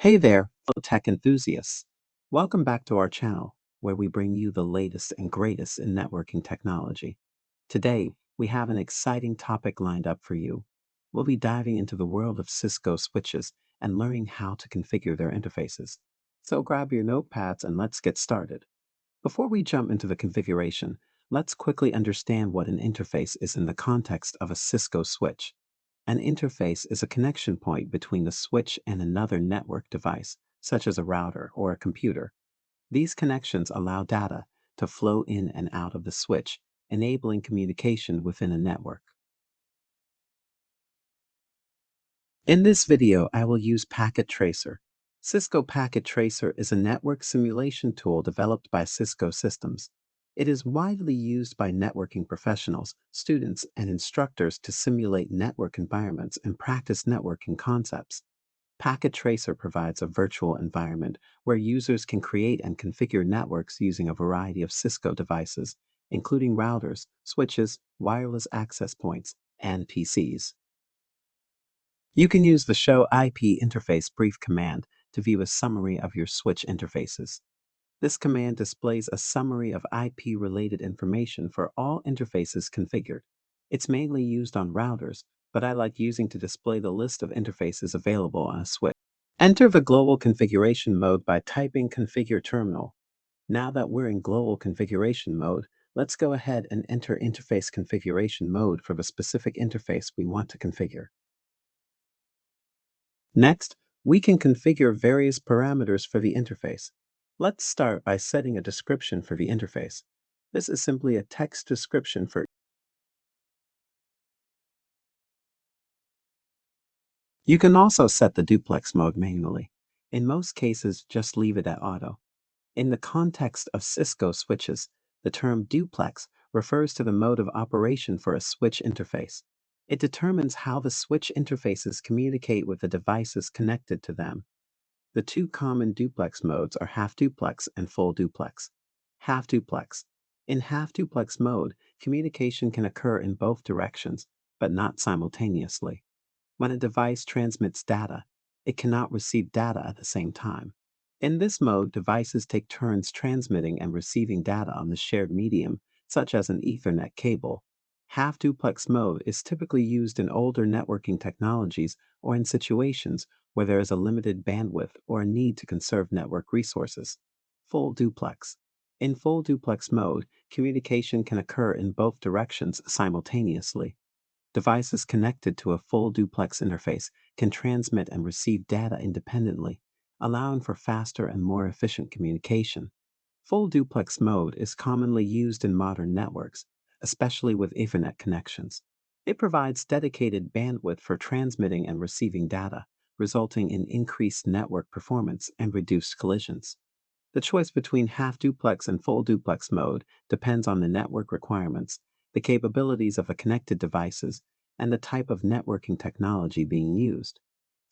Hey there, fellow tech enthusiasts. Welcome back to our channel, where we bring you the latest and greatest in networking technology. Today, we have an exciting topic lined up for you. We'll be diving into the world of Cisco switches and learning how to configure their interfaces. So grab your notepads and let's get started. Before we jump into the configuration, let's quickly understand what an interface is in the context of a Cisco switch. An interface is a connection point between the switch and another network device, such as a router or a computer. These connections allow data to flow in and out of the switch, enabling communication within a network. In this video, I will use Packet Tracer. Cisco Packet Tracer is a network simulation tool developed by Cisco Systems. It is widely used by networking professionals, students, and instructors to simulate network environments and practice networking concepts. Packet Tracer provides a virtual environment where users can create and configure networks using a variety of Cisco devices, including routers, switches, wireless access points, and PCs. You can use the Show IP Interface Brief command to view a summary of your switch interfaces. This command displays a summary of IP-related information for all interfaces configured. It's mainly used on routers, but I like using to display the list of interfaces available on a switch. Enter the global configuration mode by typing Configure Terminal. Now that we're in global configuration mode, let's go ahead and enter interface configuration mode for the specific interface we want to configure. Next, we can configure various parameters for the interface. Let's start by setting a description for the interface. This is simply a text description for. You can also set the duplex mode manually. In most cases, just leave it at auto. In the context of Cisco switches, the term duplex refers to the mode of operation for a switch interface. It determines how the switch interfaces communicate with the devices connected to them. The two common duplex modes are half duplex and full duplex. Half duplex. In half duplex mode, communication can occur in both directions, but not simultaneously. When a device transmits data, it cannot receive data at the same time. In this mode, devices take turns transmitting and receiving data on the shared medium, such as an Ethernet cable. Half duplex mode is typically used in older networking technologies or in situations where there is a limited bandwidth or a need to conserve network resources. Full duplex. In full duplex mode, communication can occur in both directions simultaneously. Devices connected to a full duplex interface can transmit and receive data independently, allowing for faster and more efficient communication. Full duplex mode is commonly used in modern networks, especially with Ethernet connections. It provides dedicated bandwidth for transmitting and receiving data, resulting in increased network performance and reduced collisions. The choice between half duplex and full duplex mode depends on the network requirements, the capabilities of the connected devices, and the type of networking technology being used.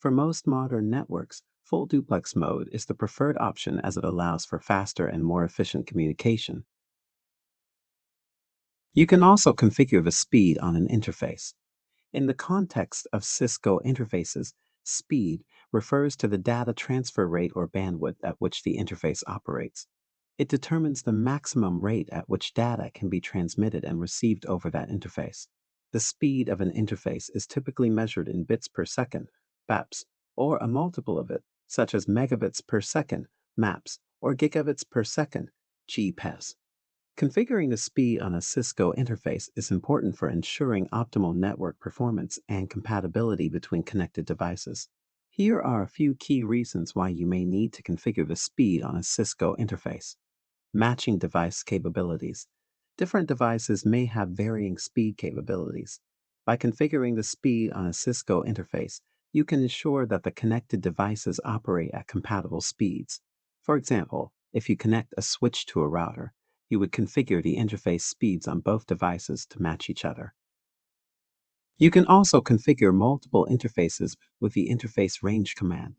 For most modern networks, full duplex mode is the preferred option as it allows for faster and more efficient communication. You can also configure the speed on an interface. In the context of Cisco interfaces, speed refers to the data transfer rate or bandwidth at which the interface operates. It determines the maximum rate at which data can be transmitted and received over that interface. The speed of an interface is typically measured in bits per second, (BAPS), or a multiple of it, such as megabits per second, (MAPS), or gigabits per second, (GPES). Configuring the speed on a Cisco interface is important for ensuring optimal network performance and compatibility between connected devices. Here are a few key reasons why you may need to configure the speed on a Cisco interface. Matching device capabilities. Different devices may have varying speed capabilities. By configuring the speed on a Cisco interface, you can ensure that the connected devices operate at compatible speeds. For example, if you connect a switch to a router, you would configure the interface speeds on both devices to match each other. You can also configure multiple interfaces with the interface range command.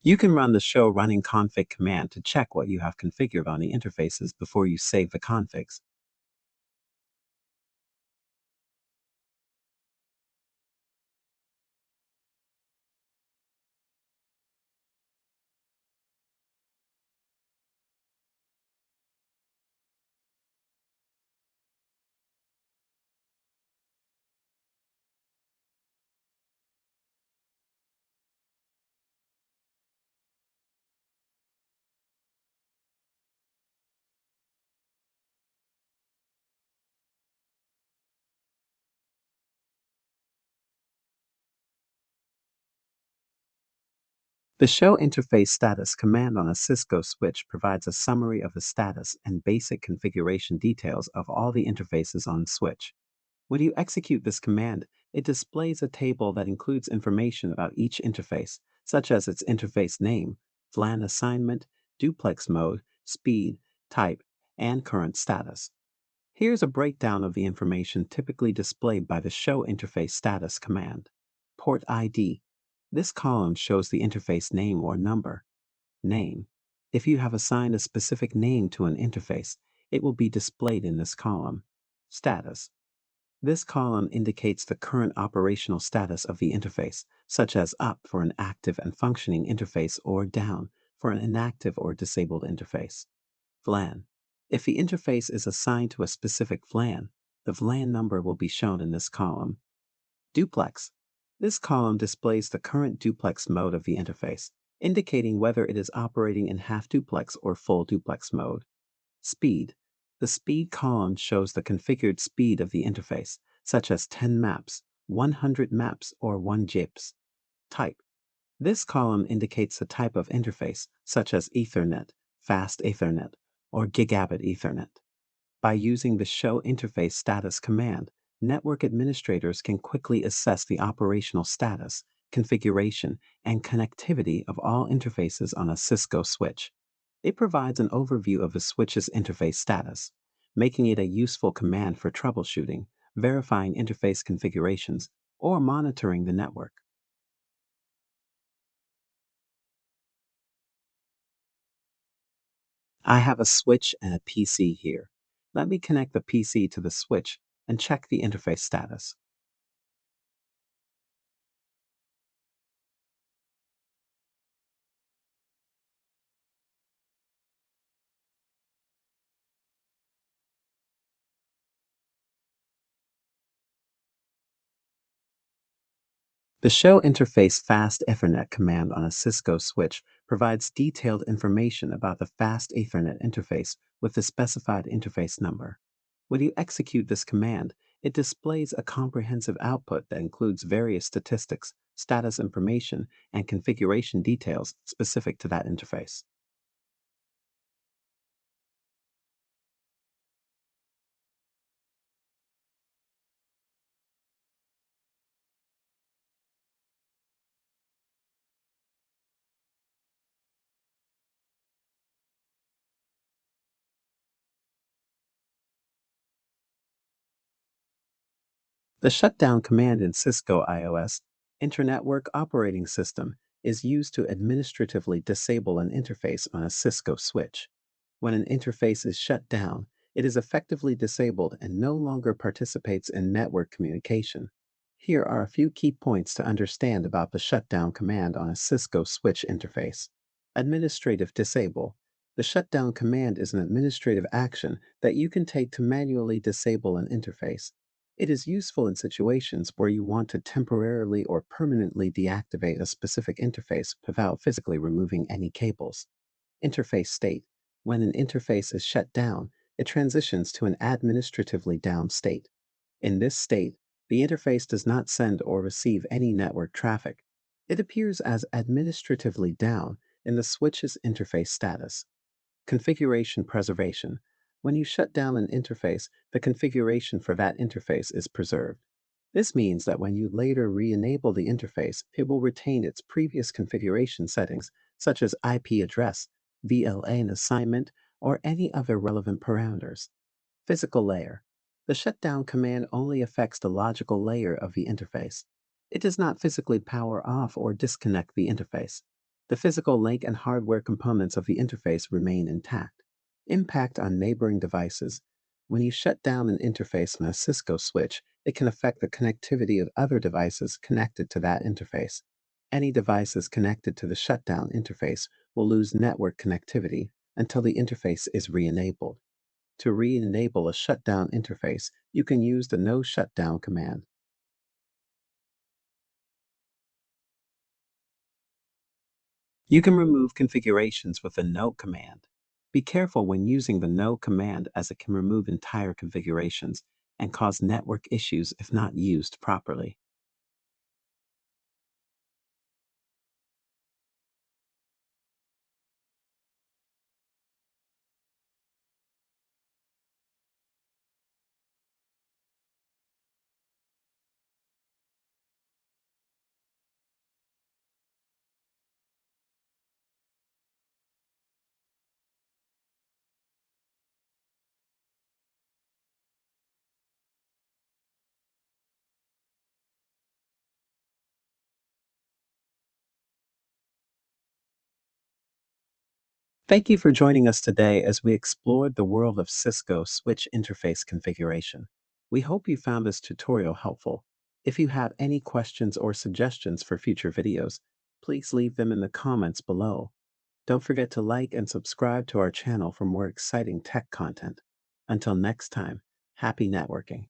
You can run the show running config command to check what you have configured on the interfaces before you save the configs. The show interface status command on a Cisco switch provides a summary of the status and basic configuration details of all the interfaces on the switch. When you execute this command, it displays a table that includes information about each interface, such as its interface name, VLAN assignment, duplex mode, speed, type, and current status. Here's a breakdown of the information typically displayed by the Show Interface Status command. Port ID. This column shows the interface name or number. Name. If you have assigned a specific name to an interface, it will be displayed in this column. Status. This column indicates the current operational status of the interface, such as up for an active and functioning interface or down for an inactive or disabled interface. VLAN. If the interface is assigned to a specific VLAN, the VLAN number will be shown in this column. Duplex. This column displays the current duplex mode of the interface, indicating whether it is operating in half duplex or full duplex mode. Speed. The speed column shows the configured speed of the interface, such as 10 maps, 100 maps, or 1 GIPS. Type. This column indicates the type of interface, such as Ethernet, Fast Ethernet, or Gigabit Ethernet. By using the Show Interface Status command, network administrators can quickly assess the operational status, configuration, and connectivity of all interfaces on a Cisco switch. It provides an overview of the switch's interface status, making it a useful command for troubleshooting, verifying interface configurations, or monitoring the network. I have a switch and a PC here. Let me connect the PC to the switch and check the interface status. The Show Interface Fast Ethernet command on a Cisco switch provides detailed information about the Fast Ethernet interface with the specified interface number. When you execute this command, it displays a comprehensive output that includes various statistics, status information, and configuration details specific to that interface. The shutdown command in Cisco IOS, Internetwork Operating System, is used to administratively disable an interface on a Cisco switch. When an interface is shut down, it is effectively disabled and no longer participates in network communication. Here are a few key points to understand about the shutdown command on a Cisco switch interface. Administrative disable. The shutdown command is an administrative action that you can take to manually disable an interface. It is useful in situations where you want to temporarily or permanently deactivate a specific interface without physically removing any cables. Interface state. When an interface is shut down, it transitions to an administratively down state. In this state, the interface does not send or receive any network traffic. It appears as administratively down in the switch's interface status. Configuration preservation. When you shut down an interface, the configuration for that interface is preserved. This means that when you later re-enable the interface, it will retain its previous configuration settings, such as IP address, VLAN assignment, or any other relevant parameters. Physical layer. The shutdown command only affects the logical layer of the interface. It does not physically power off or disconnect the interface. The physical link and hardware components of the interface remain intact. Impact on neighboring devices. When you shut down an interface on a Cisco switch, it can affect the connectivity of other devices connected to that interface. Any devices connected to the shutdown interface will lose network connectivity until the interface is re-enabled. To re-enable a shutdown interface, you can use the no shutdown command. You can remove configurations with the no command. Be careful when using the no command as it can remove entire configurations and cause network issues if not used properly. Thank you for joining us today as we explored the world of Cisco switch interface configuration. We hope you found this tutorial helpful. If you have any questions or suggestions for future videos, please leave them in the comments below. Don't forget to like and subscribe to our channel for more exciting tech content. Until next time, happy networking.